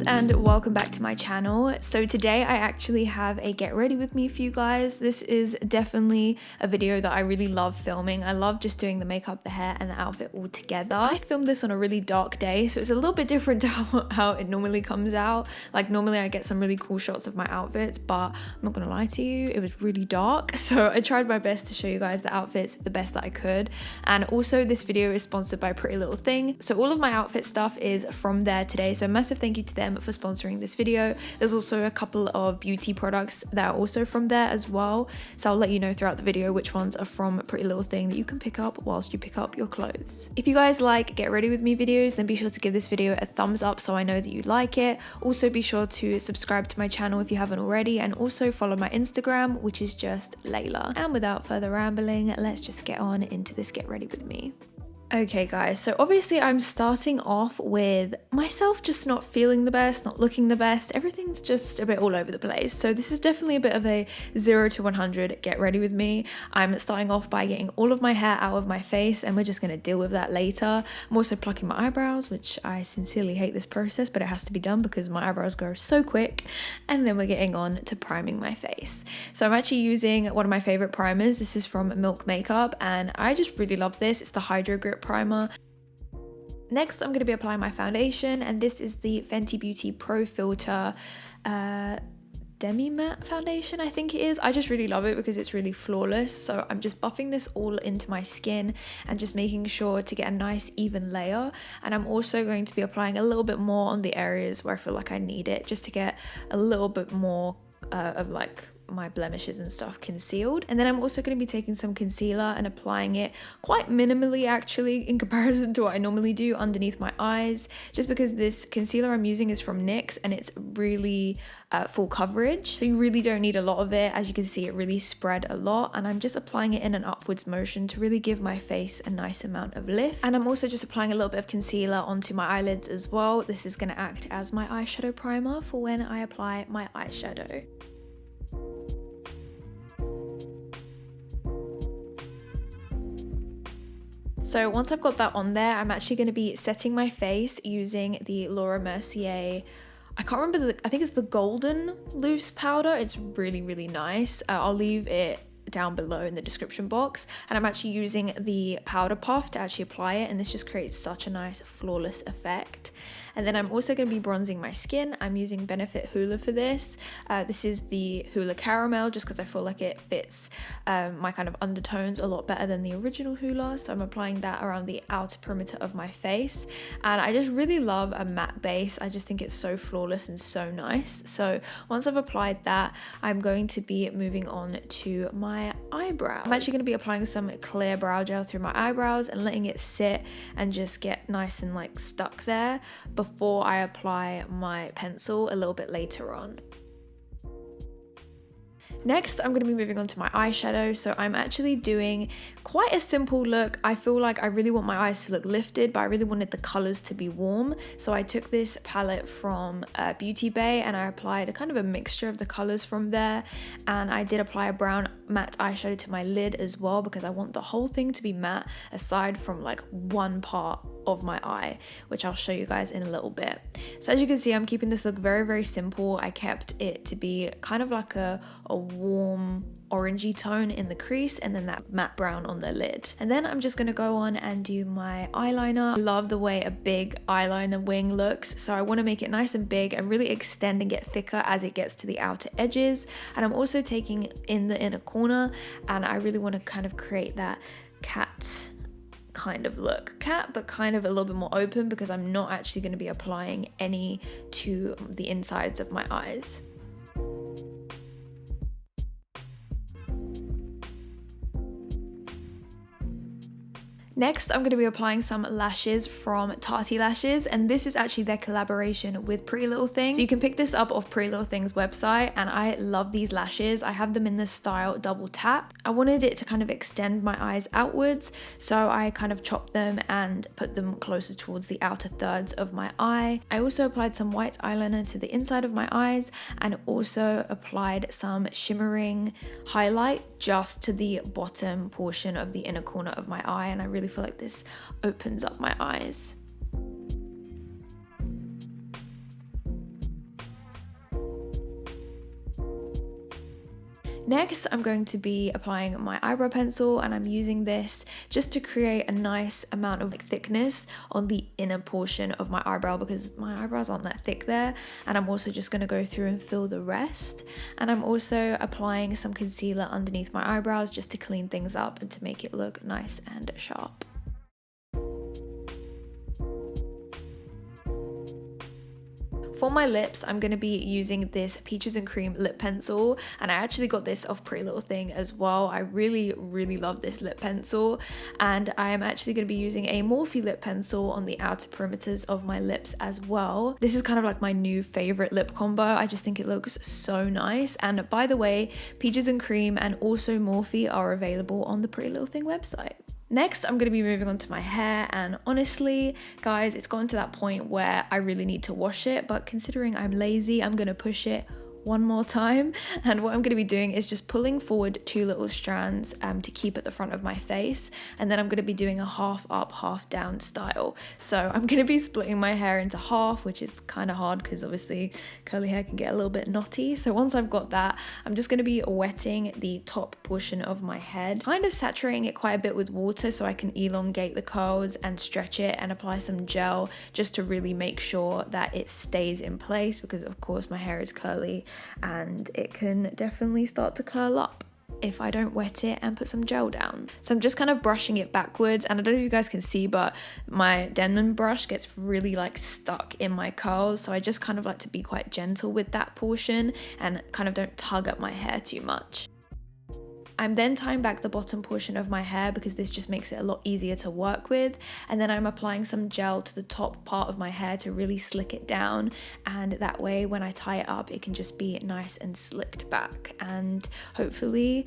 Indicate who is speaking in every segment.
Speaker 1: And welcome back to my channel. So today I actually have a get ready with me for you guys. This is definitely a video that I really love filming. I love just doing the makeup, the hair and the outfit all together. I filmed this on a really dark day, so it's a little bit different to how it normally comes out. Like normally I get some really cool shots of my outfits, but I'm not gonna lie to you, it was really dark. So I tried my best to show you guys the outfits the best that I could. And also this video is sponsored by Pretty Little Thing. So all of my outfit stuff is from there today. So a massive thank you to them for sponsoring this video. There's also a couple of beauty products that are also from there as well, so I'll let you know throughout the video which ones are from Pretty Little Thing that you can pick up whilst you pick up your clothes. If you guys like get ready with me videos, then be sure to give this video a thumbs up so I know that you like it. Also be sure to subscribe to my channel if you haven't already, and also follow my Instagram, which is just Leyla. And without further rambling, let's just get on into this get ready with me. Okay guys, so obviously I'm starting off with myself just not feeling the best, not looking the best. Everything's just a bit all over the place. So this is definitely a bit of a 0 to 100 get ready with me. I'm starting off by getting all of my hair out of my face, and we're just going to deal with that later. I'm also plucking my eyebrows, which I sincerely hate this process, but it has to be done because my eyebrows grow so quick. And then we're getting on to priming my face. So I'm actually using one of my favorite primers. This is from Milk Makeup, and I just really love this. It's the Hydro Grip primer. Next I'm going to be applying my foundation, and this is the Fenty Beauty Pro Filtr Demi Matte foundation, I think it is. I just really love it because it's really flawless. So I'm just buffing this all into my skin and just making sure to get a nice even layer. And I'm also going to be applying a little bit more on the areas where I feel like I need it, just to get a little bit more of like my blemishes and stuff concealed. And then I'm also going to be taking some concealer and applying it quite minimally actually in comparison to what I normally do underneath my eyes, just because this concealer I'm using is from NYX and it's really full coverage, so you really don't need a lot of it. As you can see, it really spread a lot, and I'm just applying it in an upwards motion to really give my face a nice amount of lift. And I'm also just applying a little bit of concealer onto my eyelids as well. This is going to act as my eyeshadow primer for when I apply my eyeshadow. So once I've got that on there, I'm actually going to be setting my face using the Mercier, I can't remember, I think it's the golden loose powder. It's really, really nice. I'll leave it down below in the description box. And I'm actually using the powder puff to actually apply it, and this just creates such a nice flawless effect. And then I'm also going to be bronzing my skin. I'm using Benefit Hula for this. This is the Hula Caramel, just because I feel like it fits my kind of undertones a lot better than the original Hula. So I'm applying that around the outer perimeter of my face. And I just really love a matte base. I just think it's so flawless and so nice. So once I've applied that, I'm going to be moving on to my eyebrow. I'm actually going to be applying some clear brow gel through my eyebrows and letting it sit and just get nice and like stuck there before I apply my pencil a little bit later on. Next, I'm going to be moving on to my eyeshadow. So I'm actually doing quite a simple look. I feel like I really want my eyes to look lifted, but I really wanted the colors to be warm. So I took this palette from Beauty Bay and I applied a kind of a mixture of the colors from there. And I did apply a brown matte eyeshadow to my lid as well, because I want the whole thing to be matte aside from like one part of my eye, which I'll show you guys in a little bit. So as you can see, I'm keeping this look very, very simple. I kept it to be kind of like a warm orangey tone in the crease, and then that matte brown on the lid. And then I'm just going to go on and do my eyeliner. I love the way a big eyeliner wing looks, so I want to make it nice and big and really extend and get thicker as it gets to the outer edges. And I'm also taking in the inner corner, and I really want to kind of create that cat kind of look. Cat, but kind of a little bit more open, because I'm not actually going to be applying any to the insides of my eyes. Next, I'm going to be applying some lashes from Tati Lashes, and this is actually their collaboration with Pretty Little Thing. So you can pick this up off Pretty Little Thing's website, and I love these lashes. I have them in the style Double Tap. I wanted it to kind of extend my eyes outwards, so I kind of chopped them and put them closer towards the outer thirds of my eye. I also applied some white eyeliner to the inside of my eyes and also applied some shimmering highlight just to the bottom portion of the inner corner of my eye, and I really feel like this opens up my eyes. Next, I'm going to be applying my eyebrow pencil, and I'm using this just to create a nice amount of thickness on the inner portion of my eyebrow because my eyebrows aren't that thick there. And I'm also just going to go through and fill the rest. And I'm also applying some concealer underneath my eyebrows just to clean things up and to make it look nice and sharp. For my lips, I'm going to be using this Peaches and Cream lip pencil, and I actually got this off Pretty Little Thing as well. I really love this lip pencil, and I am actually going to be using a Morphe lip pencil on the outer perimeters of my lips as well. This is kind of like my new favorite lip combo. I just think it looks so nice. And by the way, Peaches and Cream and also Morphe are available on the Pretty Little Thing website. Next, I'm going to be moving on to my hair, and honestly, guys, it's gotten to that point where I really need to wash it, but considering I'm lazy, I'm going to push it one more time. And what I'm going to be doing is just pulling forward 2 little strands to keep at the front of my face, and then I'm going to be doing a half up, half down style. So I'm going to be splitting my hair into half, which is kind of hard because obviously curly hair can get a little bit knotty. So once I've got that, I'm just going to be wetting the top portion of my head, kind of saturating it quite a bit with water so I can elongate the curls and stretch it, and apply some gel just to really make sure that it stays in place, because of course my hair is curly and it can definitely start to curl up if I don't wet it and put some gel down. So I'm just kind of brushing it backwards, and I don't know if you guys can see, but my Denman brush gets really like stuck in my curls, so I just kind of like to be quite gentle with that portion and kind of don't tug at my hair too much. I'm then tying back the bottom portion of my hair because this just makes it a lot easier to work with, and then I'm applying some gel to the top part of my hair to really slick it down, and that way when I tie it up it can just be nice and slicked back, and hopefully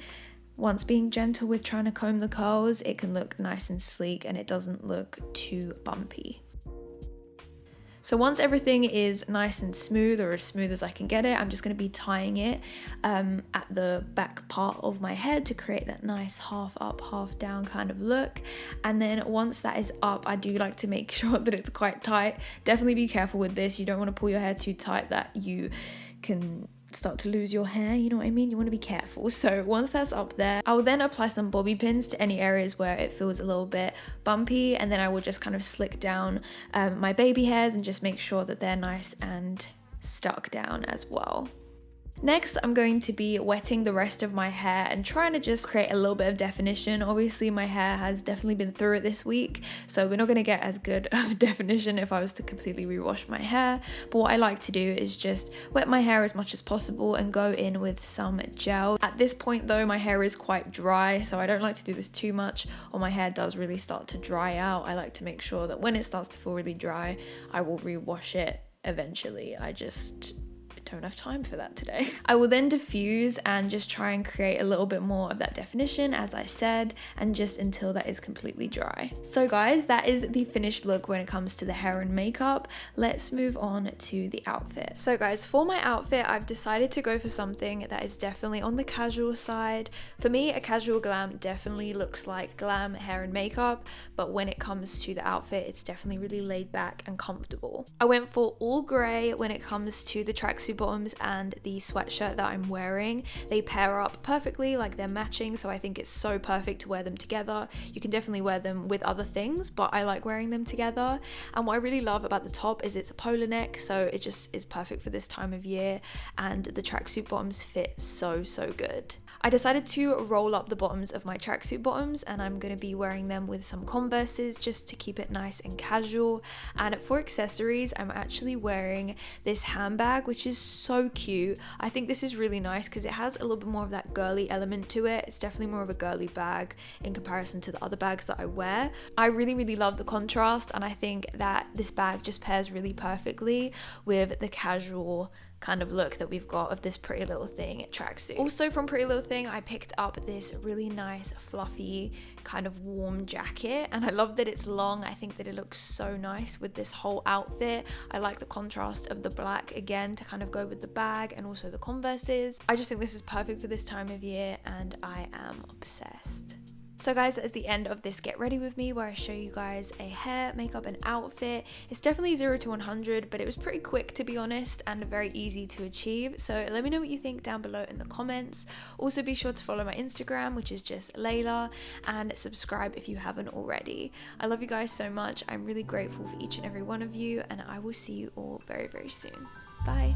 Speaker 1: once being gentle with trying to comb the curls it can look nice and sleek and it doesn't look too bumpy. So once everything is nice and smooth, or as smooth as I can get it, I'm just going to be tying it at the back part of my head to create that nice half up, half down kind of look. And then once that is up, I do like to make sure that it's quite tight. Definitely be careful with this. You don't want to pull your hair too tight that you can start to lose your hair, you know what I mean? You want to be careful. So once that's up there, I will then apply some bobby pins to any areas where it feels a little bit bumpy, and then I will just kind of slick down my baby hairs and just make sure that they're nice and stuck down as well. Next, I'm going to be wetting the rest of my hair and trying to just create a little bit of definition. Obviously, my hair has definitely been through it this week, so we're not going to get as good of definition if I was to completely rewash my hair. But what I like to do is just wet my hair as much as possible and go in with some gel. At this point though, my hair is quite dry, so I don't like to do this too much, or my hair does really start to dry out. I like to make sure that when it starts to feel really dry, I will rewash it eventually. I just don't have time for that today. I will then diffuse and just try and create a little bit more of that definition, as I said, and just until that is completely dry. So guys, that is the finished look when it comes to the hair and makeup. Let's move on to the outfit. So guys, for my outfit, I've decided to go for something that is definitely on the casual side. For me, a casual glam definitely looks like glam hair and makeup, but when it comes to the outfit, it's definitely really laid back and comfortable. I went for all grey when it comes to the tracksuit bottoms and the sweatshirt that I'm wearing. They pair up perfectly, like they're matching, so I think it's so perfect to wear them together. You can definitely wear them with other things, but I like wearing them together. And what I really love about the top is it's a polar neck, so it just is perfect for this time of year, and the tracksuit bottoms fit so good. I decided to roll up the bottoms of my tracksuit bottoms, and I'm going to be wearing them with some Converses just to keep it nice and casual. And for accessories, I'm actually wearing this handbag, which is so cute. I think this is really nice because it has a little bit more of that girly element to it. It's definitely more of a girly bag in comparison to the other bags that I wear. I really love the contrast, and I think that this bag just pairs really perfectly with the casual kind of look that we've got of this Pretty Little Thing tracksuit. Also from Pretty Little Thing, I picked up this really nice fluffy kind of warm jacket, and I love that it's long. I think that it looks so nice with this whole outfit. I like the contrast of the black again to kind of go with the bag and also the Converses. I just think this is perfect for this time of year, and I am obsessed. So guys, that is the end of this get ready with me, where I show you guys a hair, makeup and outfit. It's definitely 0 to 100, but it was pretty quick to be honest, and very easy to achieve. So let me know what you think down below in the comments. Also be sure to follow my Instagram, which is just Leyla, and subscribe if you haven't already. I love you guys so much. I'm really grateful for each and every one of you, and I will see you all very soon. Bye.